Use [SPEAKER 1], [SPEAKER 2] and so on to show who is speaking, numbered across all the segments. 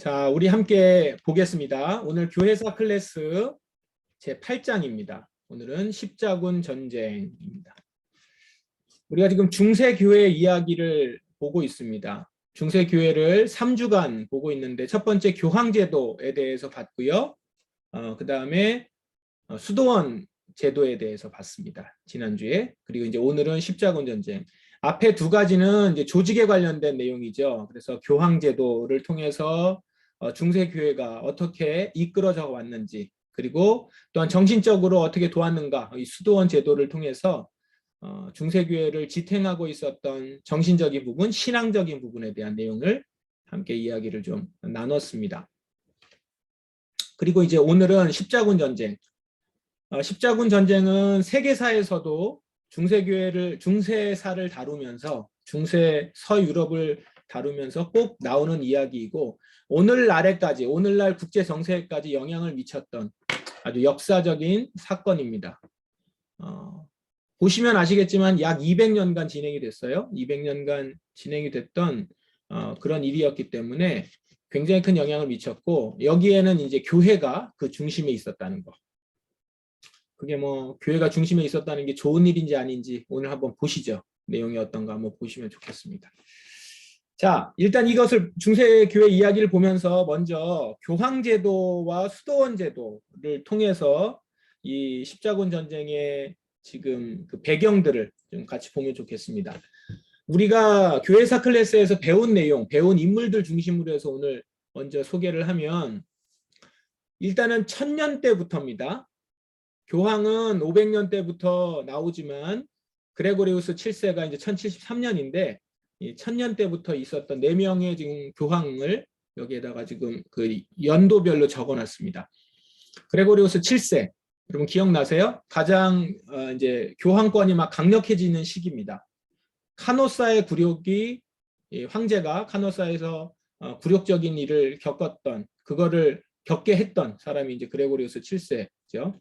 [SPEAKER 1] 자, 우리 함께 보겠습니다. 오늘 교회사 클래스 제8장입니다. 오늘은 십자군 전쟁입니다. 우리가 지금 중세교회 이야기를 보고 있습니다. 중세교회를 3주간 보고 있는데 첫 번째 교황제도에 대해서 봤고요. 그 다음에 수도원 제도에 대해서 봤습니다. 지난주에. 그리고 이제 오늘은 십자군 전쟁. 앞에 두 가지는 이제 조직에 관련된 내용이죠. 그래서 교황제도를 통해서 중세교회가 어떻게 이끌어져 왔는지, 그리고 또한 정신적으로 어떻게 도왔는가, 이 수도원 제도를 통해서 중세교회를 지탱하고 있었던 정신적인 부분, 신앙적인 부분에 대한 내용을 함께 이야기를 좀 나눴습니다. 그리고 이제 오늘은 십자군 전쟁. 십자군 전쟁은 세계사에서도 중세사를 다루면서 중세 서유럽을 다루면서 꼭 나오는 이야기이고, 오늘날 국제 정세까지 영향을 미쳤던 아주 역사적인 사건입니다. 보시면 아시겠지만 약 200년간 진행이 됐어요. 200년간 진행이 됐던 그런 일이었기 때문에 굉장히 큰 영향을 미쳤고, 여기에는 이제 교회가 그 중심에 있었다는 거. 그게 뭐 교회가 중심에 있었다는 게 좋은 일인지 아닌지 오늘 한번 보시죠. 내용이 어떤가 한번 보시면 좋겠습니다. 자, 일단 이것을 중세교회 이야기를 보면서 먼저 교황제도와 수도원제도를 통해서 이 십자군 전쟁의 지금 그 배경들을 좀 같이 보면 좋겠습니다. 우리가 교회사 클래스에서 배운 내용, 배운 인물들 중심으로 해서 오늘 먼저 소개를 하면, 일단은 1000년대부터입니다. 교황은 500년대부터 나오지만 그레고리우스 7세가 이제 1073년인데 1000년대부터 있었던 4명의 지금 교황을 여기에다가 지금 그 연도별로 적어놨습니다. 그레고리우스 7세, 여러분 기억나세요? 가장 이제 교황권이 막 강력해지는 시기입니다. 카노사의 굴욕이, 황제가 카노사에서 굴욕적인 일을 겪었던, 그거를 겪게 했던 사람이 이제 그레고리우스 7세죠.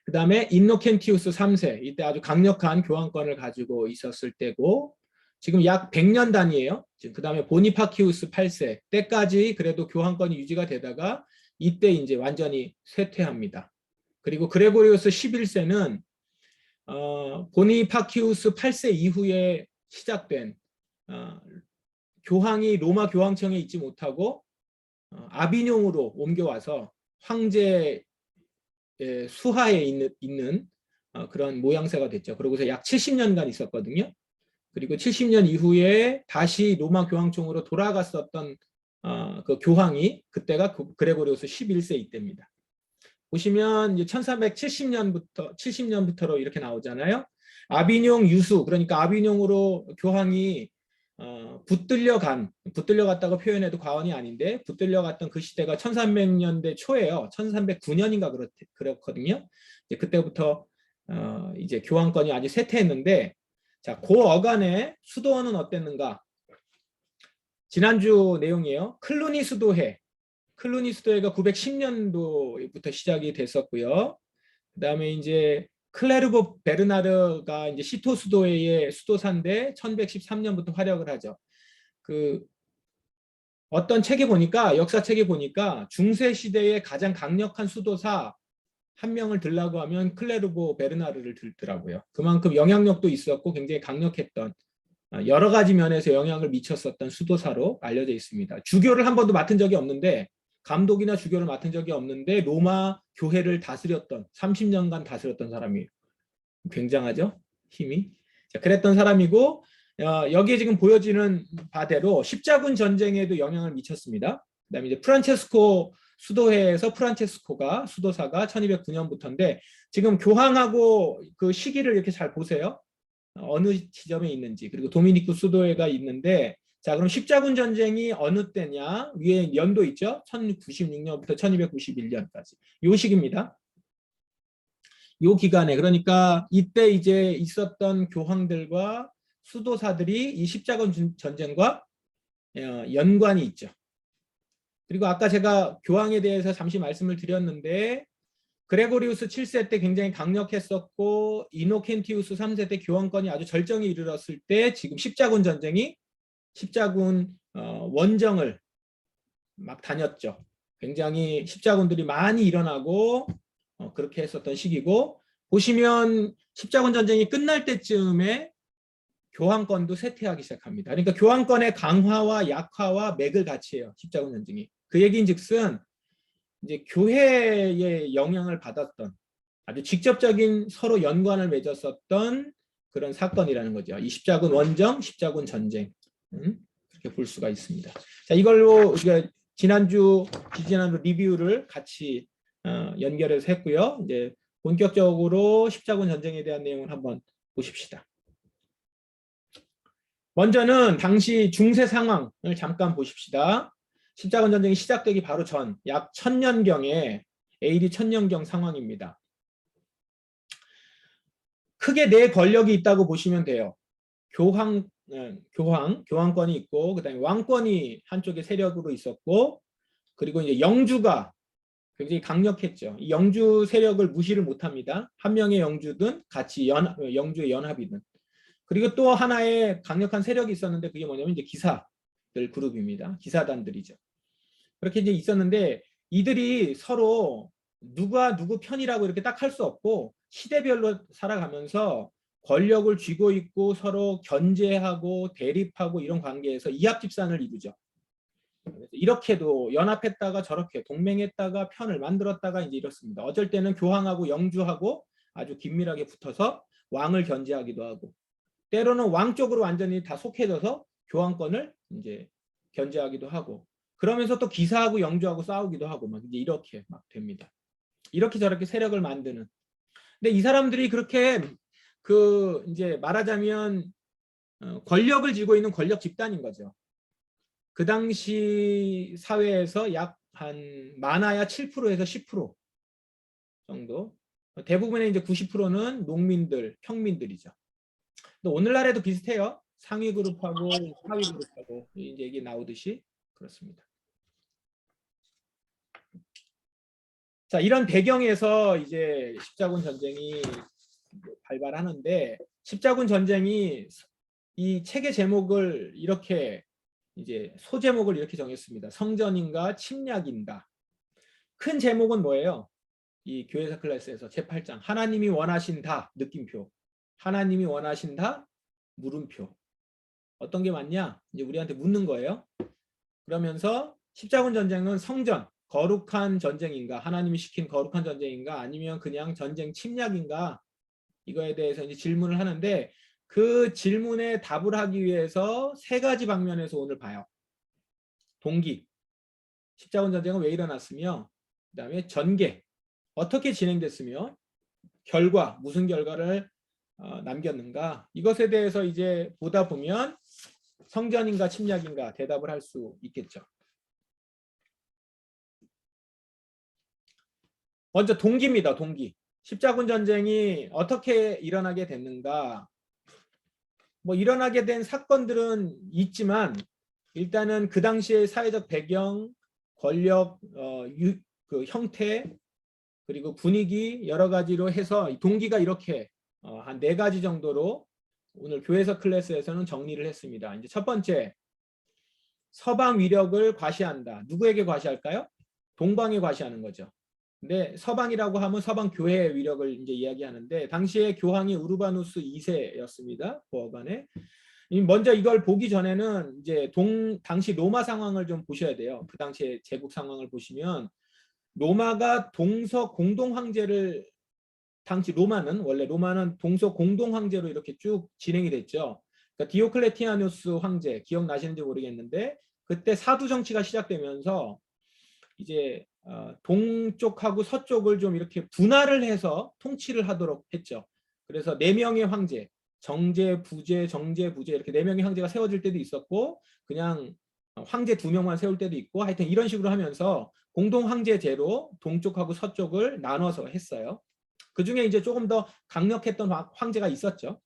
[SPEAKER 1] 그 다음에 인노켄티우스 3세, 이때 아주 강력한 교황권을 가지고 있었을 때고, 지금 약 100년 단위예요. 그 다음에 보니파키우스 8세 때까지 그래도 교황권이 유지가 되다가 이때 이제 완전히 쇠퇴합니다. 그리고 그레고리우스 11세는 보니파키우스 8세 이후에 시작된 교황이 로마 교황청에 있지 못하고 아비뇽으로 옮겨와서 황제 수하에 있는 그런 모양새가 됐죠. 그러고서 약 70년간 있었거든요. 그리고 70년 이후에 다시 로마 교황청으로 돌아갔었던 그 교황이 그때가 그레고리우스 11세 이때입니다. 보시면 이제 1370년부터로 이렇게 나오잖아요. 아비뇽 유수, 그러니까 아비뇽으로 교황이 붙들려갔다고 표현해도 과언이 아닌데, 붙들려갔던 그 시대가 1300년대 초예요. 1309년인가 그렇거든요. 이제 그때부터 이제 교황권이 아주 쇠퇴했는데, 자, 그 어간의 수도원은 어땠는가? 지난주 내용이에요. 클루니 수도회가 910년도부터 시작이 됐었고요. 그다음에 이제 클레르보 베르나르가 이제 시토 수도회의 수도사인데 1113년부터 활약을 하죠. 그 어떤 책에 보니까, 역사책에 보니까 중세 시대의 가장 강력한 수도사 한 명을 들라고 하면 클레르보 베르나르를 들더라고요. 그만큼 영향력도 있었고 굉장히 강력했던, 여러 가지 면에서 영향을 미쳤었던 수도사로 알려져 있습니다. 주교를 한 번도 맡은 적이 없는데, 감독이나 주교를 맡은 적이 없는데 로마 교회를 다스렸던, 30년간 다스렸던 사람이에요. 굉장하죠? 힘이. 자, 그랬던 사람이고, 여기에 지금 보여지는 바대로 십자군 전쟁에도 영향을 미쳤습니다. 그다음에 이제 프란체스코 수도회에서 프란체스코가 수도사가 1209년부터인데, 지금 교황하고 그 시기를 이렇게 잘 보세요. 어느 지점에 있는지. 그리고 도미니쿠 수도회가 있는데, 자, 그럼 십자군 전쟁이 어느 때냐? 위에 연도 있죠? 1096년부터 1291년까지. 요 시기입니다. 요 기간에, 그러니까 이때 이제 있었던 교황들과 수도사들이 이 십자군 전쟁과 연관이 있죠. 그리고 아까 제가 교황에 대해서 잠시 말씀을 드렸는데, 그레고리우스 7세 때 굉장히 강력했었고, 이노켄티우스 3세 때 교황권이 아주 절정에 이르렀을 때 지금 십자군 전쟁이 십자군 원정을 막 다녔죠. 굉장히 십자군들이 많이 일어나고 그렇게 했었던 시기고, 보시면 십자군 전쟁이 끝날 때쯤에 교황권도 쇠퇴하기 시작합니다. 그러니까 교황권의 강화와 약화와 맥을 같이 해요. 십자군 전쟁이. 그 얘기인즉슨 이제 교회의 영향을 받았던 아주 직접적인 서로 연관을 맺었었던 그런 사건이라는 거죠. 이 십자군 원정, 십자군 전쟁. 그렇게 볼 수가 있습니다. 자, 이걸로 우리가 지난주 리뷰를 같이 연결해서 했고요. 이제 본격적으로 십자군 전쟁에 대한 내용을 한번 보십시다. 먼저는 당시 중세 상황을 잠깐 보십시다. 십자군 전쟁이 시작되기 바로 전 약 1000년경에 AD 1000년경 상황입니다. 크게 네 권력이 있다고 보시면 돼요. 교황권이 있고, 그다음에 왕권이 한쪽에 세력으로 있었고, 그리고 이제 영주가 굉장히 강력했죠. 이 영주 세력을 무시를 못합니다. 한 명의 영주든 같이 영주의 연합이든. 그리고 또 하나의 강력한 세력이 있었는데 그게 뭐냐면 이제 기사들 그룹입니다. 기사단들이죠. 그렇게 이제 있었는데 이들이 서로 누가 누구 편이라고 이렇게 딱 할 수 없고 시대별로 살아가면서 권력을 쥐고 있고 서로 견제하고 대립하고 이런 관계에서 이합집산을 이루죠. 이렇게도 연합했다가 저렇게 동맹했다가 편을 만들었다가 이제 이렇습니다. 어쩔 때는 교황하고 영주하고 아주 긴밀하게 붙어서 왕을 견제하기도 하고, 때로는 왕 쪽으로 완전히 다 속해져서 교황권을 이제 견제하기도 하고, 그러면서 또 기사하고 영주하고 싸우기도 하고 막 이제 이렇게 막 됩니다. 이렇게 저렇게 세력을 만드는. 근데 이 사람들이 그렇게 그 이제 말하자면 권력을 쥐고 있는 권력 집단인 거죠. 그 당시 사회에서 약 한 많아야 7%에서 10% 정도. 대부분의 이제 90%는 농민들, 평민들이죠. 근데 오늘날에도 비슷해요. 상위 그룹하고 하위 그룹하고 이제 이게 나오듯이 그렇습니다. 자, 이런 배경에서 이제 십자군 전쟁이 발발하는데, 십자군 전쟁이 이 책의 제목을 이렇게 이제 소제목을 이렇게 정했습니다. 성전인가 침략인가. 큰 제목은 뭐예요? 이 교회사 클래스에서 제8장 하나님이 원하신다 느낌표, 하나님이 원하신다 물음표. 어떤 게 맞냐? 이제 우리한테 묻는 거예요. 그러면서 십자군 전쟁은 성전, 거룩한 전쟁인가, 하나님이 시킨 거룩한 전쟁인가, 아니면 그냥 전쟁 침략인가, 이거에 대해서 이제 질문을 하는데, 그 질문에 답을 하기 위해서 세 가지 방면에서 오늘 봐요. 동기, 십자군 전쟁은 왜 일어났으며, 그 다음에 전개, 어떻게 진행됐으며, 결과, 무슨 결과를 남겼는가, 이것에 대해서 이제 보다 보면 성전인가 침략인가 대답을 할 수 있겠죠. 먼저 동기입니다. 동기. 십자군 전쟁이 어떻게 일어나게 됐는가. 뭐 일어나게 된 사건들은 있지만 일단은 그 당시의 사회적 배경, 권력, 그 형태, 그리고 분위기 여러 가지로 해서 동기가 이렇게 한 4가지 정도로 오늘 교회서 클래스에서는 정리를 했습니다. 이제 첫 번째, 서방 위력을 과시한다. 누구에게 과시할까요? 동방에 과시하는 거죠. 근데 서방이라고 하면 서방 교회의 위력을 이제 이야기하는데, 당시에 교황이 우르바누스 2세였습니다. 보어간에. 먼저 이걸 보기 전에는 이제 당시 로마 상황을 좀 보셔야 돼요. 그 당시에 제국 상황을 보시면 로마가 동서 공동 황제를, 당시 원래 로마는 동서 공동 황제로 이렇게 쭉 진행이 됐죠. 그러니까 디오클레티아누스 황제 기억나시는지 모르겠는데, 그때 사두 정치가 시작되면서 이제 동쪽하고 서쪽을 좀 이렇게 분할을 해서 통치를 하도록 했죠. 그래서 4명의 황제, 정제, 부제, 정제, 부제 이렇게 4명의 황제가 세워질 때도 있었고, 그냥 황제 2명만 세울 때도 있고, 하여튼 이런 식으로 하면서 공동 황제제로 동쪽하고 서쪽을 나눠서 했어요. 그 중에 이제 조금 더 강력했던 황제가 있었죠.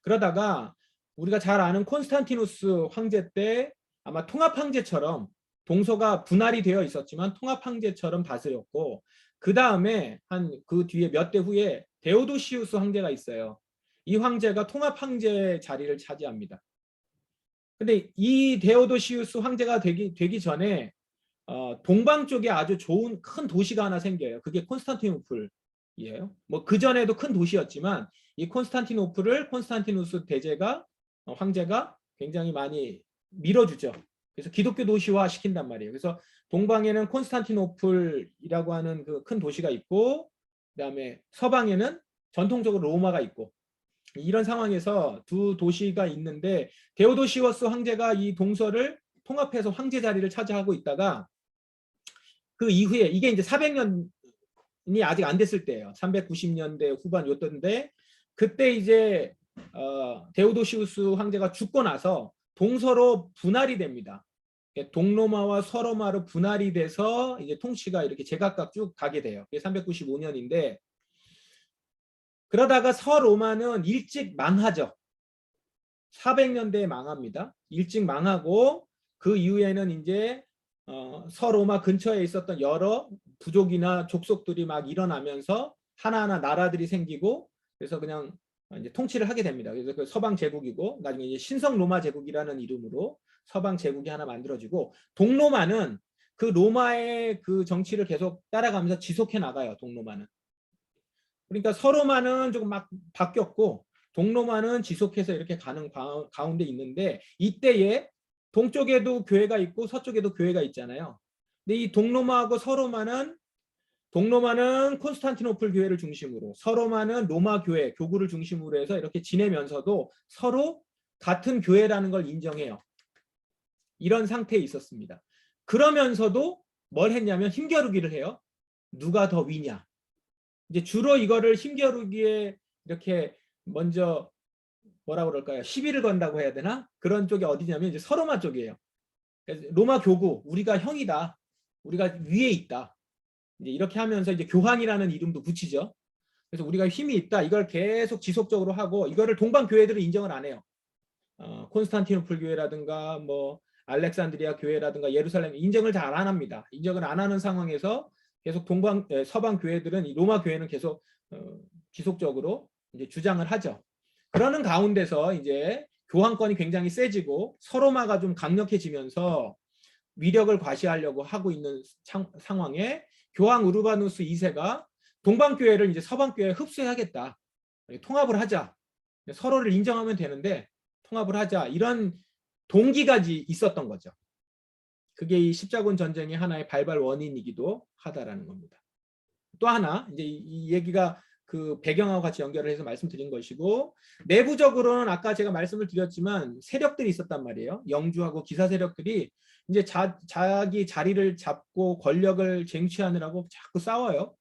[SPEAKER 1] 그러다가 우리가 잘 아는 콘스탄티누스 황제 때 아마 통합 황제처럼 동서가 분할이 되어 있었지만 통합 황제처럼 다스렸고, 그 다음에 그 뒤에 몇 대 후에 데오도시우스 황제가 있어요. 이 황제가 통합 황제 자리를 차지합니다. 근데 이 데오도시우스 황제가 되기 전에 동방 쪽에 아주 좋은 큰 도시가 하나 생겨요. 그게 콘스탄티노플이에요. 뭐 그 전에도 큰 도시였지만 이 콘스탄티노플을 콘스탄티누스 대제가 황제가 굉장히 많이 밀어주죠. 그래서 기독교 도시화 시킨단 말이에요. 그래서 동방에는 콘스탄티노플이라고 하는 그 큰 도시가 있고, 그다음에 서방에는 전통적으로 로마가 있고, 이런 상황에서 두 도시가 있는데 데오도시우스 황제가 이 동서를 통합해서 황제 자리를 차지하고 있다가 그 이후에 이게 이제 400년이 아직 안 됐을 때예요. 390년대 후반 요때인데 그때 이제 데오도시우스 황제가 죽고 나서 동서로 분할이 됩니다. 동로마와 서로마로 분할이 돼서 이제 통치가 이렇게 제각각 쭉 가게 돼요. 그게 395년인데 그러다가 서로마는 일찍 망하죠. 400년대에 망합니다. 일찍 망하고 그 이후에는 이제 서로마 근처에 있었던 여러 부족이나 족속들이 막 일어나면서 하나하나 나라들이 생기고 그래서 그냥 이제 통치를 하게 됩니다. 그래서 그 서방 제국이고 나중에 이제 신성 로마 제국이라는 이름으로 서방 제국이 하나 만들어지고 동로마는 그 로마의 그 정치를 계속 따라가면서 지속해 나가요. 동로마는. 그러니까 서로마는 조금 막 바뀌었고 동로마는 지속해서 이렇게 가는 가운데 있는데 이때에 동쪽에도 교회가 있고 서쪽에도 교회가 있잖아요. 근데 이 동로마하고 서로마는 동로마는 콘스탄티노플 교회를 중심으로 서로마는 로마 교회 교구를 중심으로 해서 이렇게 지내면서도 서로 같은 교회라는 걸 인정해요. 이런 상태에 있었습니다. 그러면서도 뭘 했냐면 힘겨루기를 해요. 누가 더 위냐. 이제 주로 이거를 힘겨루기에 이렇게 먼저 뭐라 그럴까요? 시비를 건다고 해야 되나? 그런 쪽이 어디냐면 이제 서로마 쪽이에요. 로마 교구 우리가 형이다. 우리가 위에 있다. 이제 이렇게 하면서 이제 교황이라는 이름도 붙이죠. 그래서 우리가 힘이 있다. 이걸 계속 지속적으로 하고 이거를 동방 교회들은 인정을 안 해요. 콘스탄티노플 교회라든가 뭐 알렉산드리아 교회라든가 예루살렘 인정을 잘 안 합니다. 인정을 안 하는 상황에서 계속 서방 교회들은 이 로마 교회는 계속 지속적으로 이제 주장을 하죠. 그러는 가운데서 이제 교황권이 굉장히 세지고 서로마가 좀 강력해지면서 위력을 과시하려고 하고 있는 상황에 교황 우르바누스 2세가 동방교회를 이제 서방교회에 흡수해야겠다. 통합을 하자. 서로를 인정하면 되는데 통합을 하자. 이런 동기가 있었던 거죠. 그게 이 십자군 전쟁의 하나의 발발 원인이기도 하다라는 겁니다. 또 하나 이제 이 얘기가 그 배경하고 같이 연결을 해서 말씀드린 것이고 내부적으로는 아까 제가 말씀을 드렸지만 세력들이 있었단 말이에요. 영주하고 기사 세력들이 이제 자기 자리를 잡고 권력을 쟁취하느라고 자꾸 싸워요.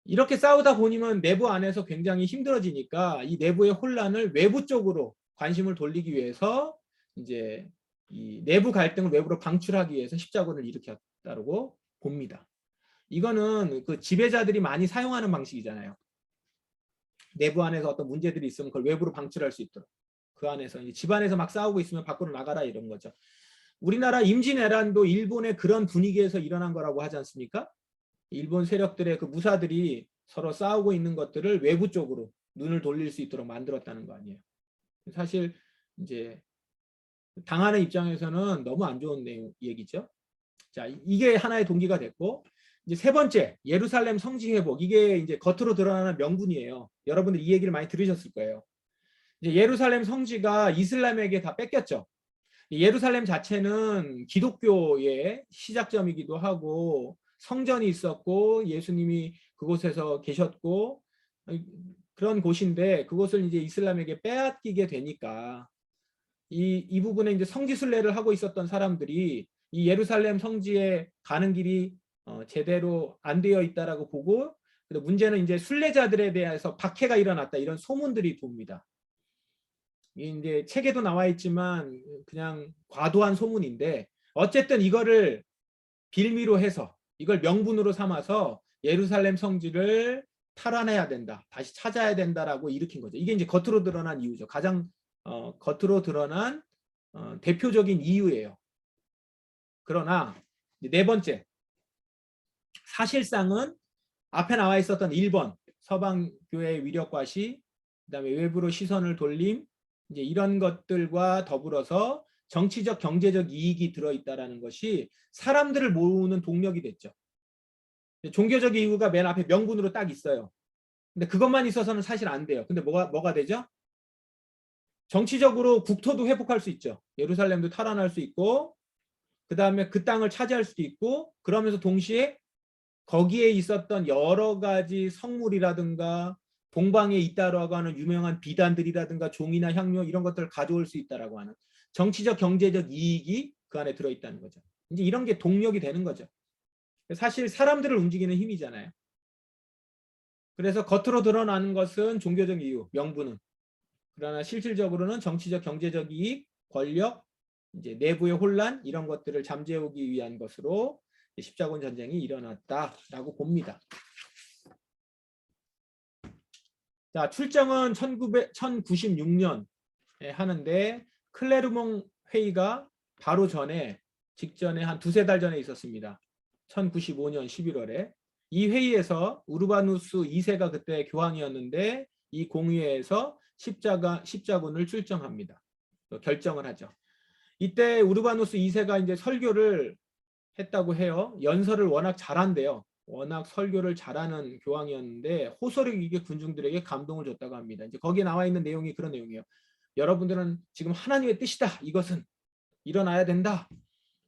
[SPEAKER 1] 이렇게 싸우다 보니면 내부 안에서 굉장히 힘들어지니까 이 내부의 혼란을 외부 쪽으로 관심을 돌리기 위해서 이제 이 내부 갈등을 외부로 방출하기 위해서 십자군을 일으켰다고 봅니다. 이거는 그 지배자들이 많이 사용하는 방식이잖아요. 내부 안에서 어떤 문제들이 있으면 그걸 외부로 방출할 수 있도록. 그 안에서 이제 집안에서 막 싸우고 있으면 밖으로 나가라 이런 거죠. 우리나라 임진왜란도 일본의 그런 분위기에서 일어난 거라고 하지 않습니까? 일본 세력들의 그 무사들이 서로 싸우고 있는 것들을 외부 쪽으로 눈을 돌릴 수 있도록 만들었다는 거 아니에요. 사실 이제 당하는 입장에서는 너무 안 좋은 얘기죠. 자, 이게 하나의 동기가 됐고 이제 세 번째 예루살렘 성지 회복 이게 이제 겉으로 드러나는 명분이에요. 여러분들 이 얘기를 많이 들으셨을 거예요. 이제 예루살렘 성지가 이슬람에게 다 뺏겼죠. 예루살렘 자체는 기독교의 시작점이기도 하고 성전이 있었고 예수님이 그곳에서 계셨고 그런 곳인데 그곳을 이제 이슬람에게 빼앗기게 되니까 이 부분에 이제 성지 순례를 하고 있었던 사람들이 이 예루살렘 성지에 가는 길이 제대로 안 되어 있다라고 보고 문제는 이제 순례자들에 대해서 박해가 일어났다 이런 소문들이 돕니다. 이제 책에도 나와 있지만 그냥 과도한 소문인데 어쨌든 이거를 빌미로 해서 이걸 명분으로 삼아서 예루살렘 성지를 탈환해야 된다. 다시 찾아야 된다라고 일으킨 거죠. 이게 이제 겉으로 드러난 이유죠. 가장 겉으로 드러난 대표적인 이유예요. 그러나 네 번째 사실상은 앞에 나와 있었던 1번 서방교회의 위력 과시 그다음에 외부로 시선을 돌림 이제 이런 것들과 더불어서 정치적 경제적 이익이 들어있다라는 것이 사람들을 모으는 동력이 됐죠. 종교적 이유가 맨 앞에 명분으로 딱 있어요. 근데 그것만 있어서는 사실 안 돼요. 근데 뭐가 되죠? 정치적으로 국토도 회복할 수 있죠. 예루살렘도 탈환할 수 있고, 그 다음에 그 땅을 차지할 수도 있고, 그러면서 동시에 거기에 있었던 여러 가지 성물이라든가 동방에 있다라고 하는 유명한 비단들이라든가 종이나 향료 이런 것들을 가져올 수 있다라고 하는 정치적 경제적 이익이 그 안에 들어있다는 거죠. 이제 이런 게 동력이 되는 거죠. 사실 사람들을 움직이는 힘이잖아요. 그래서 겉으로 드러나는 것은 종교적 이유, 명분은. 그러나 실질적으로는 정치적 경제적 이익, 권력, 이제 내부의 혼란 이런 것들을 잠재우기 위한 것으로 십자군 전쟁이 일어났다라고 봅니다. 자, 출정은 1096년에 하는데 클레르몽 회의가 바로 직전에 한 두세 달 전에 있었습니다. 1095년 11월에. 이 회의에서 우르바누스 2세가 그때 교황이었는데 이 공의회에서 십자군을 출정합니다. 결정을 하죠. 이때 우르바누스 2세가 이제 설교를 했다고 해요. 연설을 워낙 잘한대요. 워낙 설교를 잘하는 교황이었는데 호소력 있게 군중들에게 감동을 줬다고 합니다. 이제 거기에 나와 있는 내용이 그런 내용이에요. 여러분들은 지금 하나님의 뜻이다. 이것은 일어나야 된다.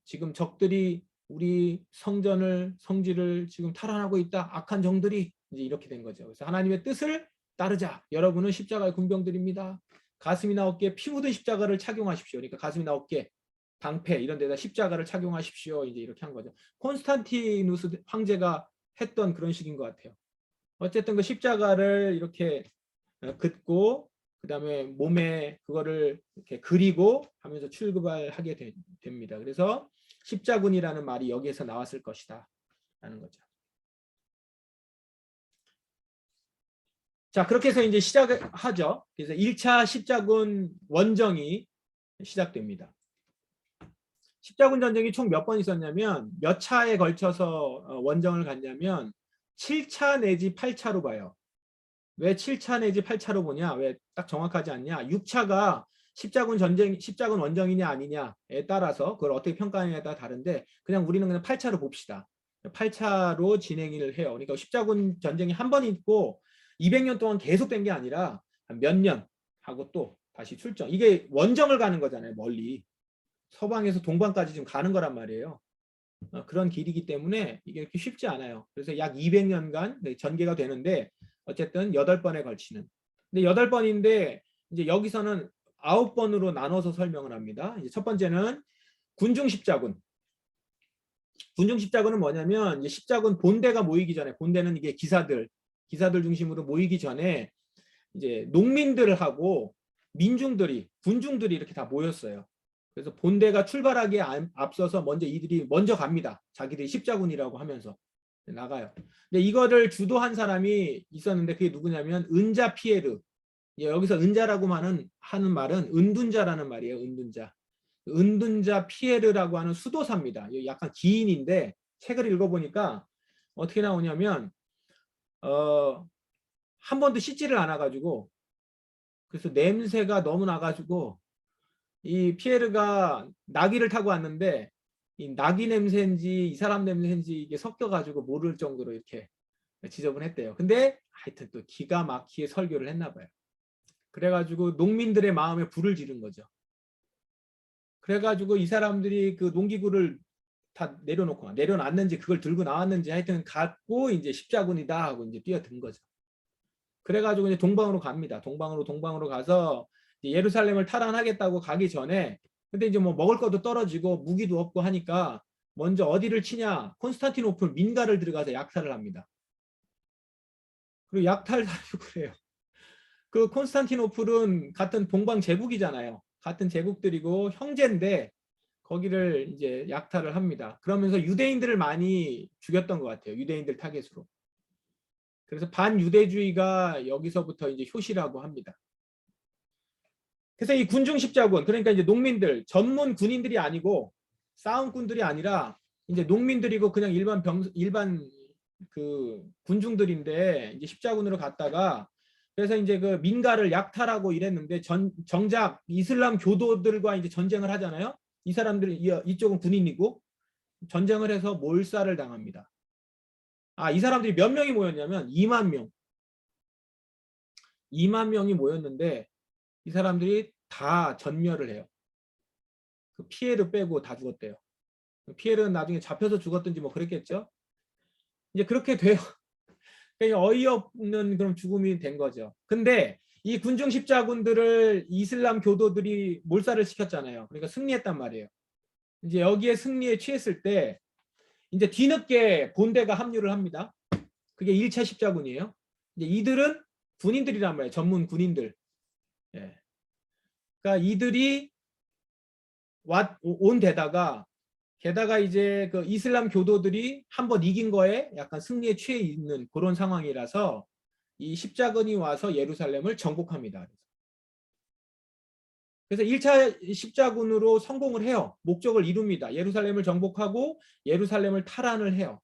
[SPEAKER 1] 지금 적들이 우리 성지를 지금 탈환하고 있다. 악한 정들이 이제 이렇게 된 거죠. 그래서 하나님의 뜻을 따르자. 여러분은 십자가의 군병들입니다. 가슴이나 어깨에 피 묻은 십자가를 착용하십시오. 그러니까 가슴이나 어깨, 방패 이런 데다 십자가를 착용하십시오. 이제 이렇게 한 거죠. 콘스탄티누스 황제가 했던 그런 식인 것 같아요. 어쨌든 그 십자가를 이렇게 긋고 그다음에 몸에 그거를 이렇게 그리고 하면서 출발하게 됩니다. 그래서 십자군이라는 말이 여기에서 나왔을 것이다 라는 거죠. 자, 그렇게 해서 이제 시작을 하죠. 그래서 1차 십자군 원정이 시작됩니다. 십자군 전쟁이 총 몇 번 있었냐면 몇 차에 걸쳐서 원정을 갔냐면 7차 내지 8차로 봐요. 왜 7차 내지 8차로 보냐? 왜 딱 정확하지 않냐? 6차가 십자군 원정이냐 아니냐에 따라서 그걸 어떻게 평가하느냐에 따라 다른데 그냥 우리는 그냥 8차로 봅시다. 8차로 진행을 해요. 그러니까 십자군 전쟁이 한 번 있고 200년 동안 계속된 게 아니라 몇 년 하고 또 다시 출정. 이게 원정을 가는 거잖아요. 멀리. 서방에서 동방까지 지금 가는 거란 말이에요. 그런 길이기 때문에 이게 이렇게 쉽지 않아요. 그래서 약 200년간 전개가 되는데 어쨌든 8번에 걸치는. 근데 8번인데 이제 여기서는 9번으로 나눠서 설명을 합니다. 이제 첫 번째는 군중 십자군. 군중 십자군은 뭐냐면 이제 십자군 본대가 모이기 전에 본대는 이게 기사들 중심으로 모이기 전에 이제 농민들하고 민중들이 군중들이 이렇게 다 모였어요. 그래서 본대가 출발하기에 앞서서 이들이 먼저 갑니다. 자기들이 십자군이라고 하면서 나가요. 근데 이거를 주도한 사람이 있었는데 그게 누구냐면 은자 피에르. 여기서 은자라고 하는 말은 은둔자라는 말이에요. 은둔자 피에르라고 하는 수도사입니다. 약간 기인인데 책을 읽어보니까 어떻게 나오냐면 한 번도 씻지를 않아가지고 그래서 냄새가 너무 나가지고 이 피에르가 나귀를 타고 왔는데 이 나귀 냄새인지 이 사람 냄새인지 이게 섞여가지고 모를 정도로 이렇게 지저분했대요. 근데 하여튼 또 기가 막히게 설교를 했나 봐요. 그래가지고 농민들의 마음에 불을 지른 거죠. 그래가지고 이 사람들이 그 농기구를 다 내려놨는지 그걸 들고 나왔는지 하여튼 갖고 이제 십자군이다 하고 이제 뛰어든 거죠. 그래가지고 이제 동방으로 갑니다. 동방으로 가서 예루살렘을 탈환하겠다고 가기 전에 근데 이제 뭐 먹을 것도 떨어지고 무기도 없고 하니까 먼저 어디를 치냐? 콘스탄티노플 민가를 들어가서 약탈을 합니다. 그리고 약탈하려고 그래요. 그 콘스탄티노플은 같은 동방 제국이잖아요. 같은 제국들이고 형제인데 거기를 이제 약탈을 합니다. 그러면서 유대인들을 많이 죽였던 것 같아요. 유대인들 타겟으로. 그래서 반유대주의가 여기서부터 이제 효시라고 합니다. 그래서 이 군중 십자군, 그러니까 이제 농민들, 전문 군인들이 아니고 싸움꾼들이 아니라 이제 농민들이고 그냥 일반 그 군중들인데 이제 십자군으로 갔다가 그래서 이제 그 민가를 약탈하고 이랬는데 정작 이슬람 교도들과 이제 전쟁을 하잖아요. 이 사람들이 이쪽은 군인이고 전쟁을 해서 몰살을 당합니다. 이 사람들이 몇 명이 모였냐면 2만 명. 2만 명이 모였는데 이 사람들이 다 전멸을 해요. 그 피에르 빼고 다 죽었대요. 피에르는 나중에 잡혀서 죽었든지 뭐 그랬겠죠. 이제 그렇게 돼요. 어이없는 그런 죽음이 된 거죠. 근데 이 군중 십자군들을 이슬람 교도들이 몰살을 시켰잖아요. 그러니까 승리했단 말이에요. 이제 여기에 승리에 취했을 때 이제 뒤늦게 본대가 합류를 합니다. 그게 1차 십자군이에요. 이제 이들은 군인들이란 말이에요. 전문 군인들. 예. 그러니까 이들이 온 데다가 게다가 이제 그 이슬람 교도들이 한번 이긴 거에 약간 승리에 취해 있는 그런 상황이라서 이 십자군이 와서 예루살렘을 정복합니다. 그래서 1차 십자군으로 성공을 해요. 목적을 이룹니다. 예루살렘을 정복하고 예루살렘을 탈환을 해요.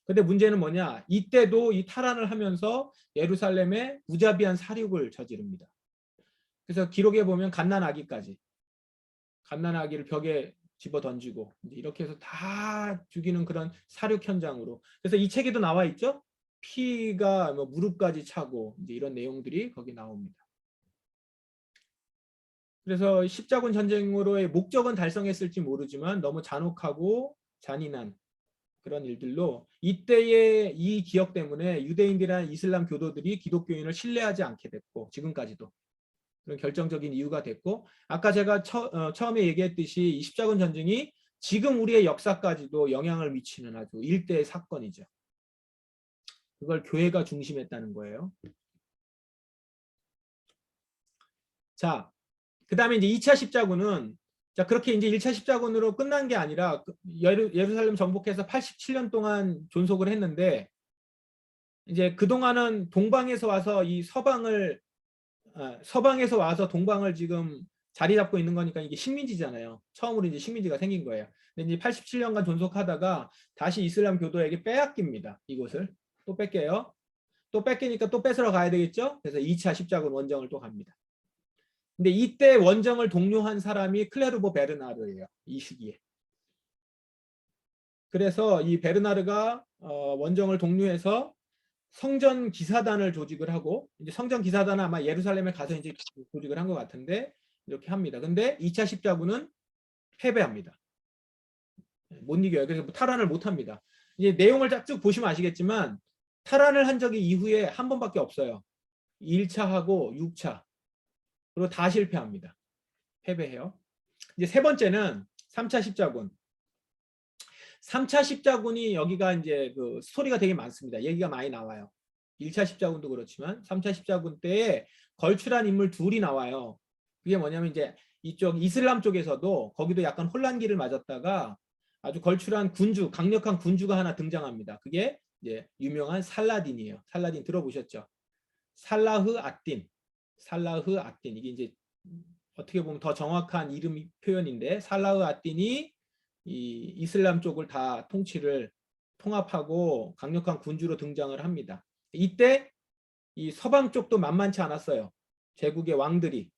[SPEAKER 1] 근데 문제는 뭐냐? 이때도 이 탈환을 하면서 예루살렘에 무자비한 살육을 저지릅니다. 그래서 기록에 보면 갓난아기까지. 갓난아기를 벽에 집어 던지고 이렇게 해서 다 죽이는 그런 살육 현장으로. 그래서 이 책에도 나와 있죠. 피가 뭐 무릎까지 차고 이제 이런 내용들이 거기 나옵니다. 그래서 십자군 전쟁으로의 목적은 달성했을지 모르지만 너무 잔혹하고 잔인한 그런 일들로 이때의 이 기억 때문에 유대인들이나 이슬람 교도들이 기독교인을 신뢰하지 않게 됐고 지금까지도 그런 결정적인 이유가 됐고 아까 제가 처음에 얘기했듯이 이 십자군 전쟁이 지금 우리의 역사까지도 영향을 미치는 아주 일대의 사건이죠. 그걸 교회가 중심했다는 거예요. 자, 그 다음에 이제 2차 십자군은 자 그렇게 이제 1차 십자군으로 끝난 게 아니라 예루살렘 정복해서 87년 동안 존속을 했는데 이제 그동안은 동방에서 와서 이 서방에서 와서 동방을 지금 자리 잡고 있는 거니까 이게 식민지잖아요. 처음으로 이제 식민지가 생긴 거예요. 근데 이제 87년간 존속하다가 다시 이슬람 교도에게 빼앗깁니다. 이곳을 또 뺏겨요. 또 뺏기니까 또 뺏으러 가야 되겠죠. 그래서 2차 십자군 원정을 또 갑니다. 근데 이때 원정을 독려한 사람이 클레르보 베르나르예요. 이 시기에. 그래서 이 베르나르가 원정을 독려해서 성전 기사단을 조직을 하고 이제 성전 기사단은 아마 예루살렘에 가서 이제 조직을 한 것 같은데 이렇게 합니다. 근데 2차 십자군은 패배합니다. 못 이겨요. 그래서 탈환을 못 합니다. 이제 내용을 쭉 보시면 아시겠지만 탈환을 한 적이 이후에 한 번밖에 없어요. 1차하고 6차. 그리고 다 실패합니다. 패배해요. 이제 세 번째는 3차 십자군. 3차 십자군이 여기가 이제 그 스토리가 되게 많습니다. 얘기가 많이 나와요. 1차 십자군도 그렇지만 3차 십자군 때에 걸출한 인물 둘이 나와요. 그게 뭐냐면 이제 이쪽 이슬람 쪽에서도 거기도 약간 혼란기를 맞았다가 아주 걸출한 군주, 강력한 군주가 하나 등장합니다. 그게 이제 유명한 살라딘이에요. 살라딘 들어보셨죠? 살라흐 앗딘. 살라흐 앗딘. 이게 이제 어떻게 보면 더 정확한 이름 표현인데 살라흐 앗딘이 이 이슬람 쪽을 다 통합하고 강력한 군주로 등장을 합니다. 이때 이 서방 쪽도 만만치 않았어요. 제국의 왕들이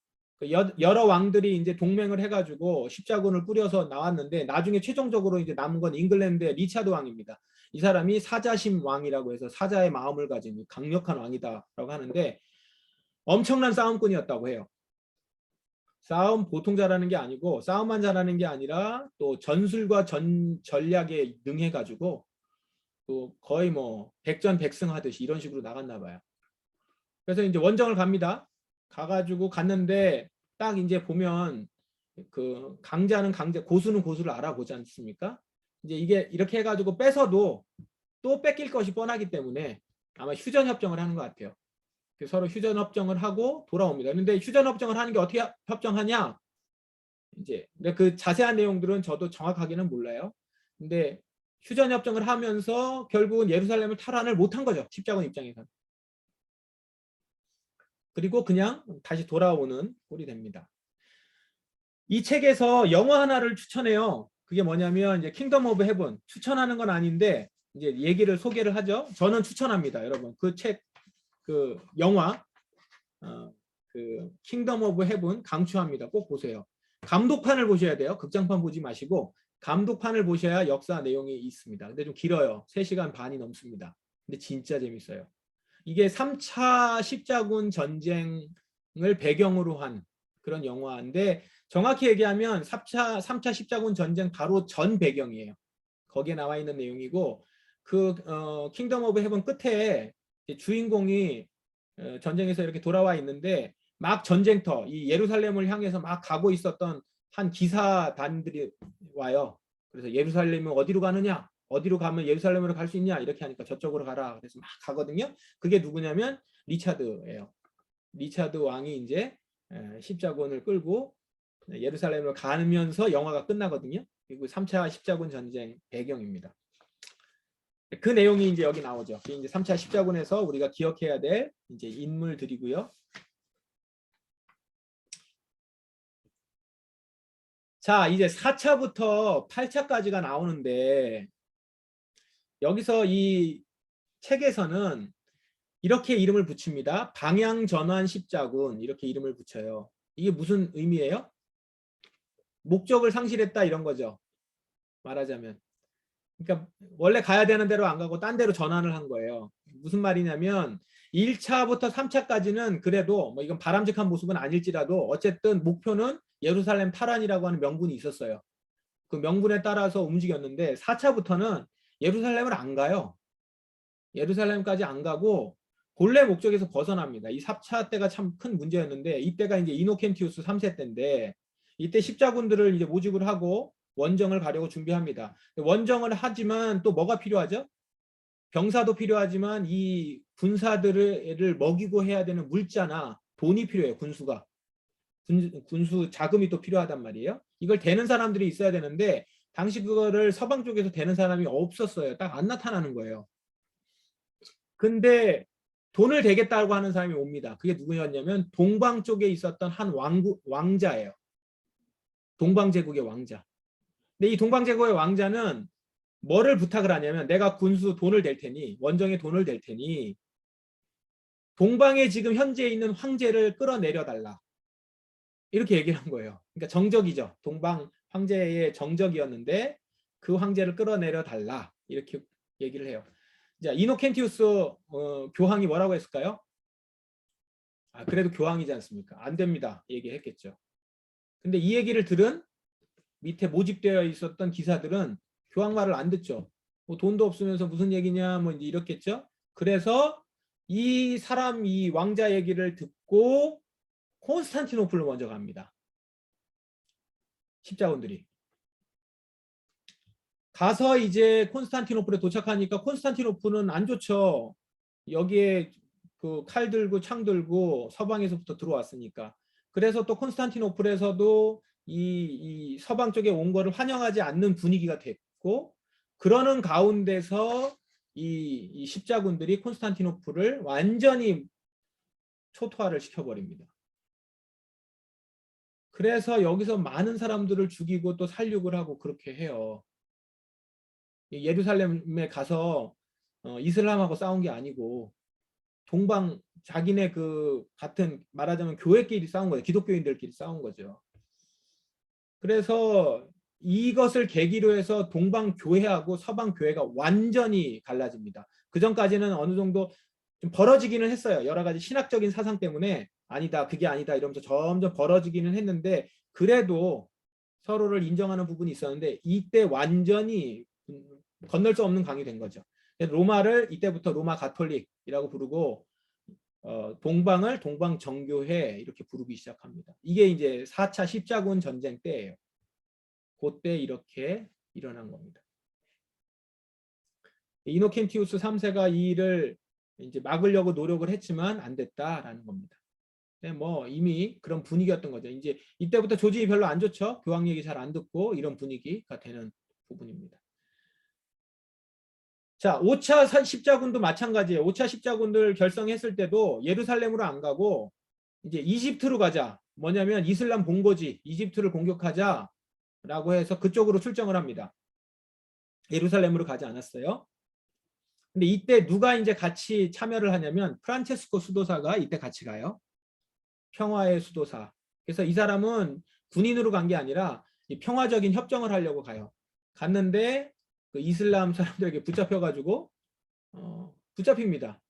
[SPEAKER 1] 여러 왕들이 이제 동맹을 해가지고 십자군을 꾸려서 나왔는데 나중에 최종적으로 이제 남은 건 잉글랜드의 리차드 왕입니다. 이 사람이 사자심 왕이라고 해서 사자의 마음을 가진 강력한 왕이다라고 하는데 엄청난 싸움꾼이었다고 해요. 싸움 보통 잘하는 게 아니고 싸움만 잘하는 게 아니라 또 전술과 전략에 능해가지고 또 거의 뭐 백전백승 하듯이 이런 식으로 나갔나 봐요. 그래서 이제 원정을 갑니다. 가가지고 갔는데 딱 이제 보면 그 강자는 강자, 고수는 고수를 알아보지 않습니까? 이제 이게 이렇게 해가지고 뺏어도 또 뺏길 것이 뻔하기 때문에 아마 휴전협정을 하는 것 같아요. 서로 휴전협정을 하고 돌아옵니다. 그런데 휴전협정을 하는 게 어떻게 협정하냐? 이제 그 자세한 내용들은 저도 정확하게는 몰라요. 근데 휴전협정을 하면서 결국은 예루살렘을 탈환을 못한 거죠. 십자군 입장에서는. 그리고 그냥 다시 돌아오는 꼴이 됩니다. 이 책에서 영화 하나를 추천해요. 그게 뭐냐면 이제 킹덤 오브 헤븐. 추천하는 건 아닌데 이제 얘기를 소개를 하죠. 저는 추천합니다, 여러분. 그 책, 그 영화 그 킹덤 오브 헤븐 강추합니다. 꼭 보세요. 감독판을 보셔야 돼요. 극장판 보지 마시고 감독판을 보셔야 역사 내용이 있습니다. 근데 좀 길어요. 3시간 반이 넘습니다. 근데 진짜 재밌어요. 이게 3차 십자군 전쟁을 배경으로 한 그런 영화인데 정확히 얘기하면 3차 십자군 전쟁 바로 전 배경이에요. 거기에 나와 있는 내용이고 그 킹덤 오브 헤븐 끝에 주인공이 전쟁에서 이렇게 돌아와 있는데 막 전쟁터 이 예루살렘을 향해서 막 가고 있었던 한 기사단들이 와요. 그래서 예루살렘은 어디로 가느냐? 어디로 가면 예루살렘으로 갈 수 있냐? 이렇게 하니까 저쪽으로 가라. 그래서 막 가거든요. 그게 누구냐면 리차드예요. 리차드 왕이 이제 십자군을 끌고 예루살렘으로 가면서 영화가 끝나거든요. 그리고 3차 십자군 전쟁 배경입니다. 그 내용이 이제 여기 나오죠. 이제 3차 십자군에서 우리가 기억해야 될 이제 인물들이고요. 자, 이제 4차부터 8차까지가 나오는데 여기서 이 책에서는 이렇게 이름을 붙입니다. 방향전환 십자군 이렇게 이름을 붙여요. 이게 무슨 의미예요? 목적을 상실했다 이런 거죠. 말하자면. 그러니까 원래 가야 되는 대로 안 가고 딴 데로 전환을 한 거예요. 무슨 말이냐면 1차부터 3차까지는 그래도 뭐 이건 바람직한 모습은 아닐지라도 어쨌든 목표는 예루살렘 탈환이라고 하는 명분이 있었어요. 그 명분에 따라서 움직였는데 4차부터는 예루살렘을 안 가요. 예루살렘까지 안 가고 본래 목적에서 벗어납니다. 이 4차 때가 참 큰 문제였는데 이때가 이제 이노켄티우스 3세 때인데 이때 십자군들을 이제 모집을 하고 원정을 가려고 준비합니다. 원정을 하지만 또 뭐가 필요하죠? 병사도 필요하지만 이 군사들을 먹이고 해야 되는 물자나 돈이 필요해요. 군수가. 군수 자금이 또 필요하단 말이에요. 이걸 대는 사람들이 있어야 되는데 당시 그거를 서방 쪽에서 대는 사람이 없었어요. 딱 안 나타나는 거예요. 근데 돈을 대겠다고 하는 사람이 옵니다. 그게 누구였냐면 동방 쪽에 있었던 한 왕자예요. 동방제국의 왕자. 근데 이 동방제국의 왕자는 뭐를 부탁을 하냐면 내가 군수 돈을 댈 테니 원정에 돈을 댈 테니 동방에 지금 현재 있는 황제를 끌어내려 달라. 이렇게 얘기를 한 거예요. 그러니까 정적이죠. 동방 황제의 정적이었는데 그 황제를 끌어내려 달라. 이렇게 얘기를 해요. 자, 이노켄티우스 교황이 뭐라고 했을까요? 그래도 교황이지 않습니까? 안 됩니다. 얘기했겠죠. 근데 이 얘기를 들은 밑에 모집되어 있었던 기사들은 교황 말을 안 듣죠. 뭐 돈도 없으면서 무슨 얘기냐 뭐 이렇겠죠. 그래서 이 사람 이 왕자 얘기를 듣고 콘스탄티노플로 먼저 갑니다. 십자군들이. 가서 이제 콘스탄티노플에 도착하니까 콘스탄티노플은 안 좋죠. 여기에 그 칼 들고 창 들고 서방에서부터 들어왔으니까. 그래서 또 콘스탄티노플에서도 이 서방 쪽에 온 거를 환영하지 않는 분위기가 됐고 그러는 가운데서 이 십자군들이 콘스탄티노플을 완전히 초토화를 시켜버립니다. 그래서 여기서 많은 사람들을 죽이고 또 살육을 하고 그렇게 해요. 예루살렘에 가서 이슬람하고 싸운 게 아니고 동방 자기네 그 같은 말하자면 교회끼리 싸운 거죠. 기독교인들끼리 싸운 거죠. 그래서 이것을 계기로 해서 동방 교회하고 서방 교회가 완전히 갈라집니다. 그 전까지는 어느 정도 좀 벌어지기는 했어요. 여러 가지 신학적인 사상 때문에 아니다, 그게 아니다 이러면서 점점 벌어지기는 했는데 그래도 서로를 인정하는 부분이 있었는데 이때 완전히 건널 수 없는 강이 된 거죠. 로마를 이때부터 로마 가톨릭이라고 부르고 동방을 동방 정교회 이렇게 부르기 시작합니다. 이게 이제 4차 십자군 전쟁 때예요. 그때 이렇게 일어난 겁니다. 이노켄티우스 3세가 이 일을 이제 막으려고 노력을 했지만 안 됐다라는 겁니다. 뭐 이미 그런 분위기였던 거죠. 이제 이때부터 조직이 별로 안 좋죠. 교황 얘기 잘 안 듣고 이런 분위기가 되는 부분입니다. 자, 5차 십자군도 마찬가지예요. 5차 십자군들 결성했을 때도 예루살렘으로 안 가고 이제 이집트로 가자. 뭐냐면 이슬람 본거지 이집트를 공격하자라고 해서 그쪽으로 출정을 합니다. 예루살렘으로 가지 않았어요. 근데 이때 누가 이제 같이 참여를 하냐면 프란체스코 수도사가 이때 같이 가요. 평화의 수도사. 그래서 이 사람은 군인으로 간 게 아니라 이 평화적인 협정을 하려고 가요. 갔는데 그 이슬람 사람들에게 붙잡혀가지고 붙잡힙니다.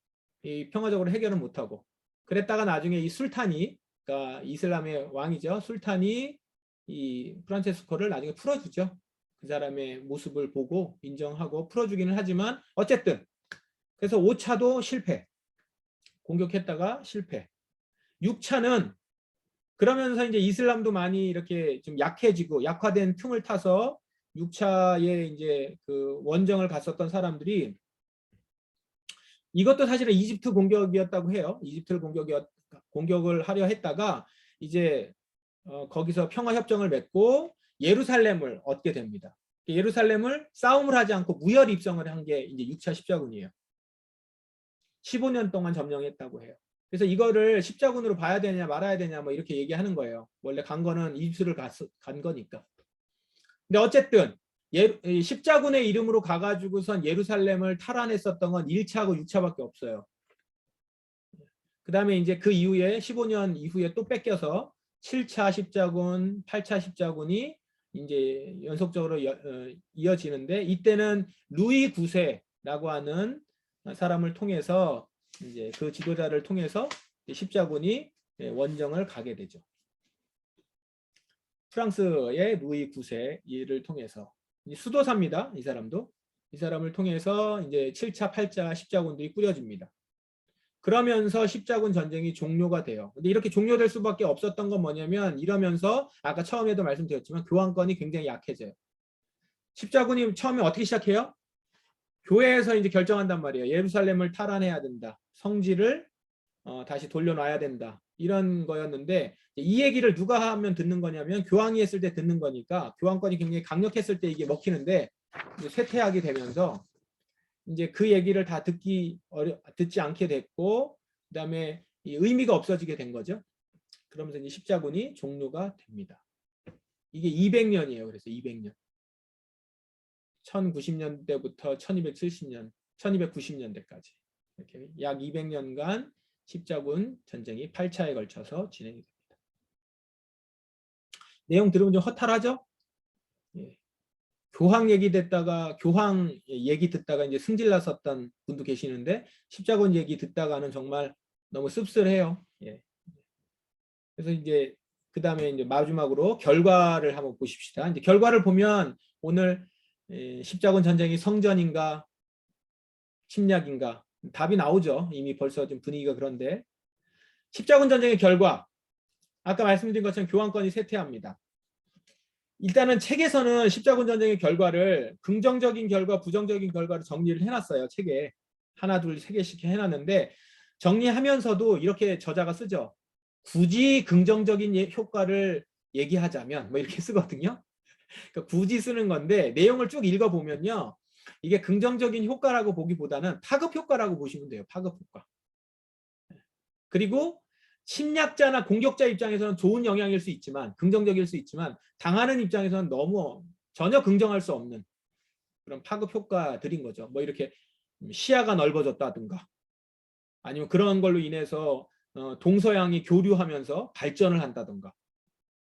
[SPEAKER 1] 이 평화적으로 해결은 못하고. 그랬다가 나중에 이 술탄이, 그러니까 이슬람의 왕이죠. 술탄이 이 프란체스코를 나중에 풀어주죠. 그 사람의 모습을 보고 인정하고 풀어주기는 하지만 어쨌든 그래서 5차도 실패. 공격했다가 실패. 6차는 그러면서 이제 이슬람도 많이 이렇게 좀 약해지고 약화된 틈을 타서 6차에 이제 그 원정을 갔었던 사람들이 이것도 사실은 이집트 공격이었다고 해요. 이집트를 공격을 하려 했다가 이제 거기서 평화협정을 맺고 예루살렘을 얻게 됩니다. 예루살렘을 싸움을 하지 않고 무혈 입성을 한 게 이제 6차 십자군이에요. 15년 동안 점령했다고 해요. 그래서 이거를 십자군으로 봐야 되냐 말아야 되냐 뭐 이렇게 얘기하는 거예요. 원래 간 거는 이집트를 간 거니까. 근데 어쨌든 십자군의 이름으로 가가지고선 예루살렘을 탈환했었던 건 1차하고 6차밖에 없어요. 그 다음에 이제 그 이후에 15년 이후에 또 뺏겨서 7차 십자군, 8차 십자군이 이제 연속적으로 이어지는데 이때는 루이 9세라고 하는 사람을 통해서 이제 그 지도자를 통해서 십자군이 원정을 가게 되죠. 프랑스의 루이 9세를 통해서 수도사입니다. 이 사람도. 이 사람을 통해서 이제 7차, 8차 십자군들이 꾸려집니다. 그러면서 십자군 전쟁이 종료가 돼요. 근데 이렇게 종료될 수밖에 없었던 건 뭐냐면 이러면서 아까 처음에도 말씀드렸지만 교황권이 굉장히 약해져요. 십자군이 처음에 어떻게 시작해요? 교회에서 이제 결정한단 말이에요. 예루살렘을 탈환해야 된다. 성지를 다시 돌려놔야 된다. 이런 거였는데 이 얘기를 누가 하면 듣는 거냐면 교황이 했을 때 듣는 거니까 교황권이 굉장히 강력했을 때 이게 먹히는데 이제 쇠퇴하게 되면서 이제 그 얘기를 다 듣지 않게 됐고 그다음에 이 의미가 없어지게 된 거죠. 그러면서 이제 십자군이 종료가 됩니다. 이게 200년이에요. 그래서 200년. 1090년대부터 1270년, 1290년대까지 이렇게 약 200년간 십자군 전쟁이 8차에 걸쳐서 진행이 됩니다. 내용 들으면 좀 허탈하죠? 예. 교황 얘기 듣다가 이제 승질 났었던 분도 계시는데 십자군 얘기 듣다가는 정말 너무 씁쓸해요. 예. 그래서 이제 그 다음에 이제 마지막으로 결과를 한번 보십시다. 이제 결과를 보면 오늘 십자군 전쟁이 성전인가 침략인가 답이 나오죠. 이미 벌써 좀 분위기가 그런데 십자군 전쟁의 결과 아까 말씀드린 것처럼 교황권이 쇠퇴합니다. 일단은 책에서는 십자군 전쟁의 결과를 긍정적인 결과, 부정적인 결과로 정리를 해놨어요. 책에 하나, 둘, 세 개씩 해놨는데 정리하면서도 이렇게 저자가 쓰죠. 굳이 긍정적인 효과를 얘기하자면 뭐 이렇게 쓰거든요. 그러니까 굳이 쓰는 건데 내용을 쭉 읽어보면요. 이게 긍정적인 효과라고 보기보다는 파급 효과라고 보시면 돼요. 파급 효과. 그리고 침략자나 공격자 입장에서는 좋은 영향일 수 있지만 긍정적일 수 있지만 당하는 입장에서는 너무 전혀 긍정할 수 없는 그런 파급 효과들인 거죠. 뭐 이렇게 시야가 넓어졌다든가 아니면 그런 걸로 인해서 동서양이 교류하면서 발전을 한다든가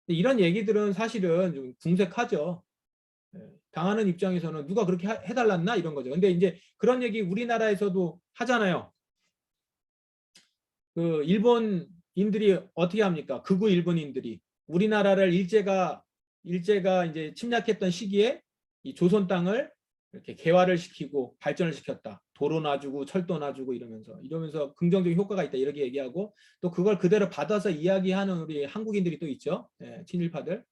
[SPEAKER 1] 이런 얘기들은 사실은 좀 궁색하죠. 당하는 입장에서는 누가 그렇게 해달랐나 이런 거죠. 근데 이제 그런 얘기 우리나라에서도 하잖아요. 그 일본인들이 어떻게 합니까? 극우 일본인들이 우리나라를 일제가 이제 침략했던 시기에 이 조선 땅을 이렇게 개화를 시키고 발전을 시켰다. 도로 놔주고 철도 놔주고 이러면서 긍정적인 효과가 있다 이렇게 얘기하고 또 그걸 그대로 받아서 이야기하는 우리 한국인들이 또 있죠. 친일파들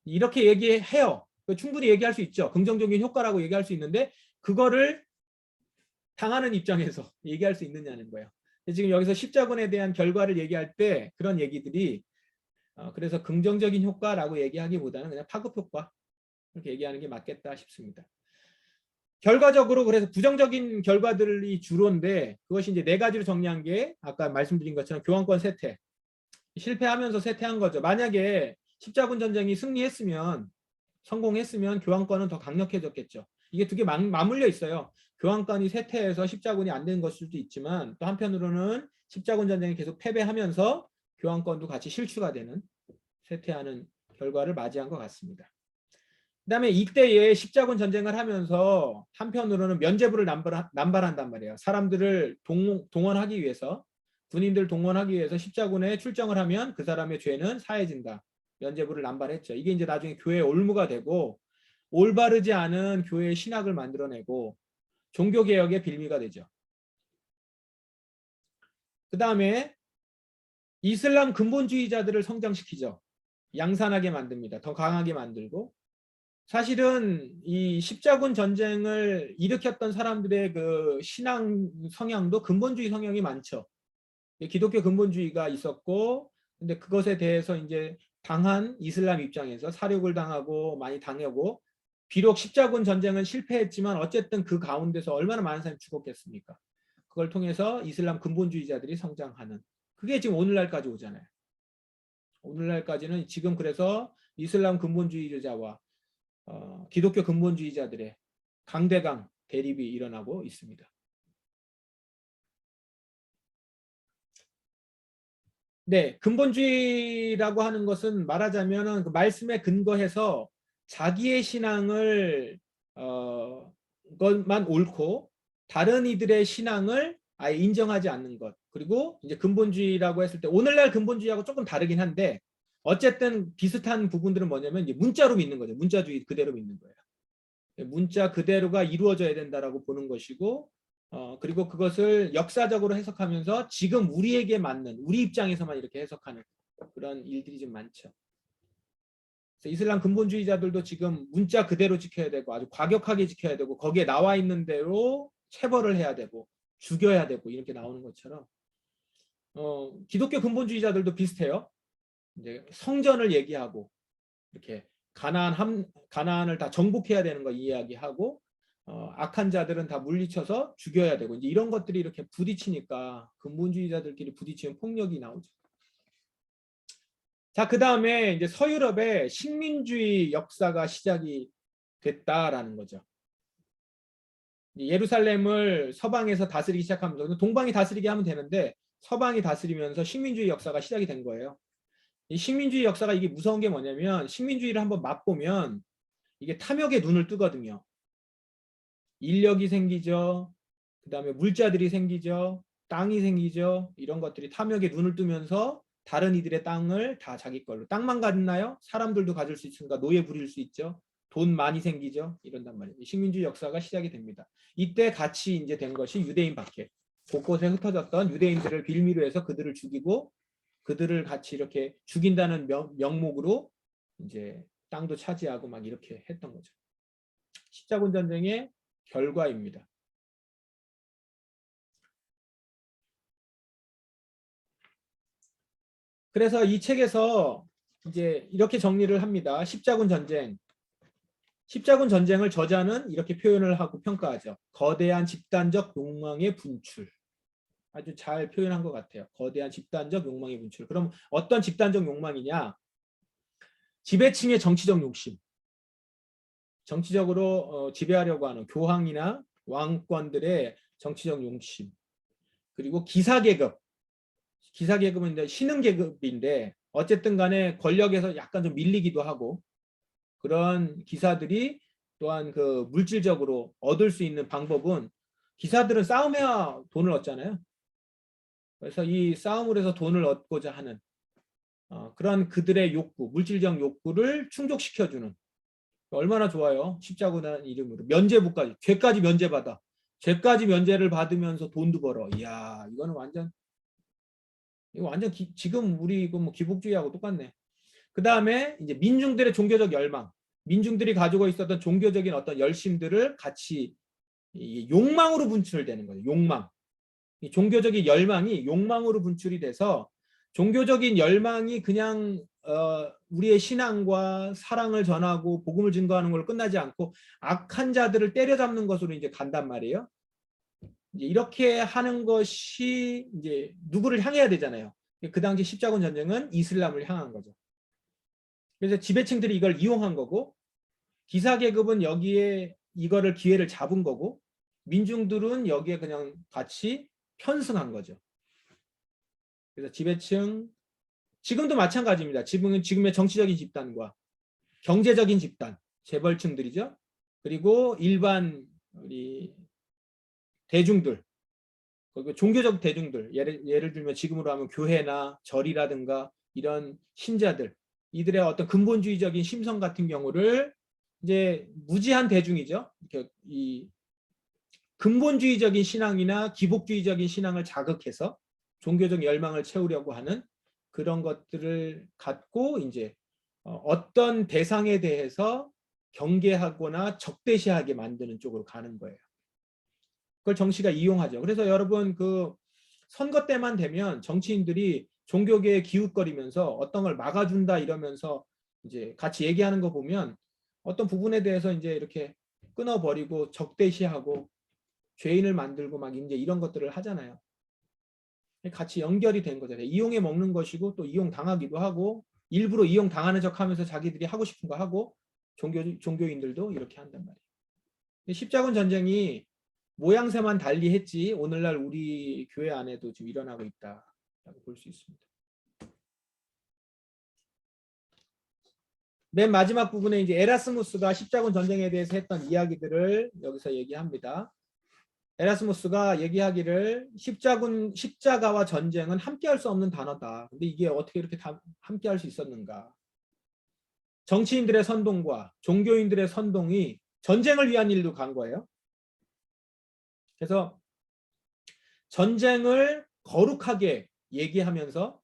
[SPEAKER 1] 이렇게 얘기해요. 충분히 얘기할 수 있죠. 긍정적인 효과라고 얘기할 수 있는데 그거를 당하는 입장에서 얘기할 수 있느냐는 거예요. 지금 여기서 십자군에 대한 결과를 얘기할 때 그런 얘기들이 그래서 긍정적인 효과라고 얘기하기보다는 그냥 파급 효과 이렇게 얘기하는 게 맞겠다 싶습니다. 결과적으로 그래서 부정적인 결과들이 주로인데 그것이 이제 4가지로 정리한 게 아까 말씀드린 것처럼 교황권 쇠퇴 실패하면서 쇠퇴한 거죠. 만약에 십자군 전쟁이 승리했으면 성공했으면 교황권은 더 강력해졌겠죠. 이게 두 개 맞물려 있어요. 교황권이 쇠퇴해서 십자군이 안 된 것일 수도 있지만 또 한편으로는 십자군 전쟁이 계속 패배하면서 교환권도 같이 실추가 되는 쇠퇴하는 결과를 맞이한 것 같습니다. 그다음에 이때에 십자군 전쟁을 하면서 한편으로는 면죄부를 남발한단 말이에요. 사람들을 동원하기 위해서, 군인들 동원하기 위해서 십자군에 출정을 하면 그 사람의 죄는 사해진다. 면죄부를 남발했죠. 이게 이제 나중에 교회의 올무가 되고 올바르지 않은 교회의 신학을 만들어내고 종교개혁의 빌미가 되죠. 그 다음에 이슬람 근본주의자들을 성장시키죠. 양산하게 만듭니다. 더 강하게 만들고, 사실은 이 십자군 전쟁을 일으켰던 사람들의 그 신앙 성향도 근본주의 성향이 많죠. 기독교 근본주의가 있었고, 근데 그것에 대해서 이제 당한 이슬람 입장에서 사륙을 당하고 많이 당하고, 비록 십자군 전쟁은 실패했지만 어쨌든 그 가운데서 얼마나 많은 사람이 죽었겠습니까? 그걸 통해서 이슬람 근본주의자들이 성장하는, 그게 지금 오늘날까지 오잖아요. 오늘날까지는 지금 그래서 이슬람 근본주의자와 기독교 근본주의자들의 강대강 대립이 일어나고 있습니다. 네, 근본주의라고 하는 것은 말하자면 그 말씀에 근거해서 자기의 신앙을 것만 옳고 다른 이들의 신앙을 아예 인정하지 않는 것. 그리고 이제 근본주의라고 했을 때 오늘날 근본주의하고 조금 다르긴 한데 어쨌든 비슷한 부분들은 뭐냐면 이제 문자로 믿는 거죠. 문자주의 그대로 믿는 거예요. 문자 그대로가 이루어져야 된다라고 보는 것이고, 그리고 그것을 역사적으로 해석하면서 지금 우리에게 맞는, 우리 입장에서만 이렇게 해석하는 그런 일들이 좀 많죠. 그래서 이슬람 근본주의자들도 지금 문자 그대로 지켜야 되고 아주 과격하게 지켜야 되고 거기에 나와 있는 대로 체벌을 해야 되고 죽여야 되고 이렇게 나오는 것처럼 기독교 근본주의자들도 비슷해요. 이제 성전을 얘기하고 이렇게 가나안을 다 정복해야 되는 거 이야기하고 악한 자들은 다 물리쳐서 죽여야 되고 이제 이런 것들이 이렇게 부딪히니까 근본주의자들끼리 부딪히면 폭력이 나오죠. 자, 그 다음에 이제 서유럽의 식민주의 역사가 시작이 됐다라는 거죠. 예루살렘을 서방에서 다스리기 시작하면서 동방이 다스리게 하면 되는데 서방이 다스리면서 식민주의 역사가 시작이 된 거예요. 이 식민주의 역사가 이게 무서운 게 뭐냐면 식민주의를 한번 맛보면 이게 탐욕의 눈을 뜨거든요. 인력이 생기죠. 그 다음에 물자들이 생기죠. 땅이 생기죠. 이런 것들이 탐욕의 눈을 뜨면서 다른 이들의 땅을 다 자기 걸로. 땅만 갖나요? 사람들도 가질 수 있으니까 노예 부릴 수 있죠. 돈 많이 생기죠. 이런단 말이에요. 식민주의 역사가 시작이 됩니다. 이때 같이 이제 된 것이 유대인 박해. 곳곳에 흩어졌던 유대인들을 빌미로 해서 그들을 죽이고 그들을 같이 이렇게 죽인다는 명목으로 이제 땅도 차지하고 막 이렇게 했던 거죠. 십자군 전쟁의 결과입니다. 그래서 이 책에서 이제 이렇게 정리를 합니다. 십자군 전쟁. 십자군 전쟁을 저자는 이렇게 표현을 하고 평가하죠. 거대한 집단적 욕망의 분출. 아주 잘 표현한 것 같아요. 거대한 집단적 욕망의 분출. 그럼 어떤 집단적 욕망이냐? 지배층의 정치적 욕심. 정치적으로 지배하려고 하는 교황이나 왕권들의 정치적 욕심. 그리고 기사계급. 기사계급은 이제 신흥계급인데 어쨌든 간에 권력에서 약간 좀 밀리기도 하고 그런 기사들이 또한 그 물질적으로 얻을 수 있는 방법은 기사들은 싸움해야 돈을 얻잖아요. 그래서 이 싸움을 해서 돈을 얻고자 하는 그런 그들의 욕구, 물질적 욕구를 충족시켜주는 얼마나 좋아요. 십자군이라는 이름으로 면죄부까지, 죄까지 면죄받아. 죄까지 면죄를 받으면서 돈도 벌어. 이야, 이거는 완전 지금 우리 이거 뭐 기복주의하고 똑같네. 그 다음에 이제 민중들의 종교적 열망, 민중들이 가지고 있었던 종교적인 어떤 열심들을 같이 욕망으로 분출되는 거예요. 욕망. 이 종교적인 열망이 욕망으로 분출이 돼서 종교적인 열망이 그냥 우리의 신앙과 사랑을 전하고 복음을 증거하는 걸로 끝나지 않고 악한 자들을 때려잡는 것으로 이제 간단 말이에요. 이제 이렇게 하는 것이 이제 누구를 향해야 되잖아요. 그 당시 십자군 전쟁은 이슬람을 향한 거죠. 그래서 지배층들이 이걸 이용한 거고 기사계급은 여기에 이거를 기회를 잡은 거고 민중들은 여기에 그냥 같이 편승한 거죠. 그래서 지배층, 지금도 마찬가지입니다. 지금의 정치적인 집단과 경제적인 집단, 재벌층들이죠. 그리고 일반 우리 대중들, 그리고 종교적 대중들, 예를 들면 지금으로 하면 교회나 절이라든가 이런 신자들, 이들의 어떤 근본주의적인 심성 같은 경우를 이제 무지한 대중이죠. 이 근본주의적인 신앙이나 기복주의적인 신앙을 자극해서 종교적 열망을 채우려고 하는 그런 것들을 갖고 이제 어떤 대상에 대해서 경계하거나 적대시하게 만드는 쪽으로 가는 거예요. 그걸 정치가 이용하죠. 그래서 여러분 그 선거 때만 되면 정치인들이 종교계에 기웃거리면서 어떤 걸 막아준다 이러면서 이제 같이 얘기하는 거 보면 어떤 부분에 대해서 이제 이렇게 끊어버리고 적대시하고 죄인을 만들고 막 이제 이런 것들을 하잖아요. 같이 연결이 된 거잖아요. 이용해 먹는 것이고 또 이용 당하기도 하고 일부러 이용 당하는 척하면서 자기들이 하고 싶은 거 하고 종교인들도 이렇게 한단 말이에요. 십자군 전쟁이 모양새만 달리 했지 오늘날 우리 교회 안에도 지금 일어나고 있다라고 볼 수 있습니다. 맨 마지막 부분에 이제 에라스무스가 십자군 전쟁에 대해서 했던 이야기들을 여기서 얘기합니다. 에라스무스가 얘기하기를 십자가와 전쟁은 함께할 수 없는 단어다. 근데 이게 어떻게 이렇게 함께할 수 있었는가? 정치인들의 선동과 종교인들의 선동이 전쟁을 위한 일로 간 거예요. 그래서 전쟁을 거룩하게 얘기하면서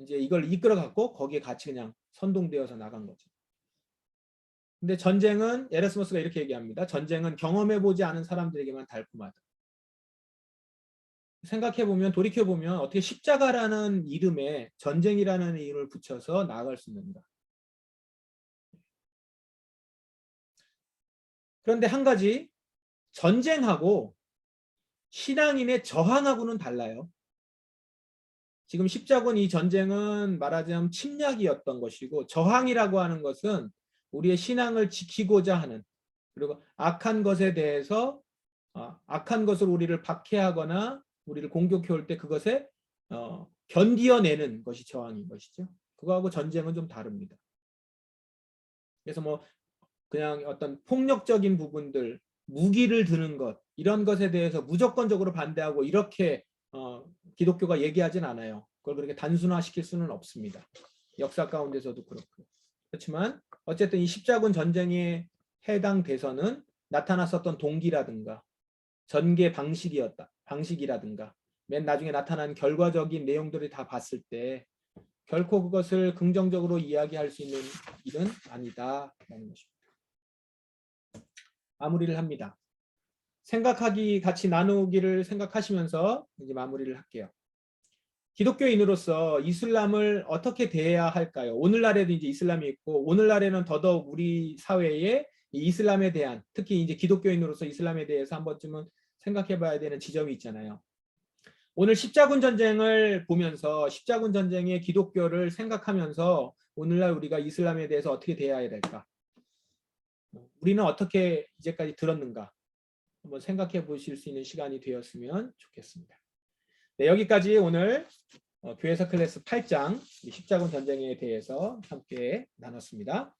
[SPEAKER 1] 이제 이걸 이끌어 갖고 거기에 같이 그냥 선동되어서 나간 거죠. 근데 전쟁은 에라스무스가 이렇게 얘기합니다. 전쟁은 경험해 보지 않은 사람들에게만 달콤하다. 생각해보면 돌이켜보면 어떻게 십자가라는 이름에 전쟁이라는 이름을 붙여서 나아갈 수 있는가. 그런데 한 가지 전쟁하고 신앙인의 저항하고는 달라요. 지금 십자군 이 전쟁은 말하자면 침략이었던 것이고 저항이라고 하는 것은 우리의 신앙을 지키고자 하는 그리고 악한 것에 대해서 악한 것을 우리를 박해하거나 우리를 공격해 올 때 그것에 견디어내는 것이 저항인 것이죠. 그거하고 전쟁은 좀 다릅니다. 그래서 뭐 그냥 어떤 폭력적인 부분들, 무기를 드는 것 이런 것에 대해서 무조건적으로 반대하고 이렇게 기독교가 얘기하진 않아요. 그걸 그렇게 단순화시킬 수는 없습니다. 역사 가운데서도 그렇고. 그렇지만 어쨌든 이 십자군 전쟁에 해당돼서는 나타났었던 동기라든가 전개 방식이라든가 맨 나중에 나타난 결과적인 내용들을 다 봤을 때 결코 그것을 긍정적으로 이야기할 수 있는 일은 아니다라는 것입니다. 마무리를 합니다. 생각하기 같이 나누기를 생각하시면서 이제 마무리를 할게요. 기독교인으로서 이슬람을 어떻게 대해야 할까요? 오늘날에도 이제 이슬람이 있고 오늘날에는 더더욱 우리 사회에 이슬람에 대한 특히 이제 기독교인으로서 이슬람에 대해서 한 번쯤은 생각해봐야 되는 지점이 있잖아요. 오늘 십자군 전쟁을 보면서 십자군 전쟁의 기독교를 생각하면서 오늘날 우리가 이슬람에 대해서 어떻게 대해야 될까? 우리는 어떻게 이제까지 들었는가? 한번 생각해 보실 수 있는 시간이 되었으면 좋겠습니다. 네, 여기까지 오늘 교회사 클래스 8장 십자군 전쟁에 대해서 함께 나눴습니다.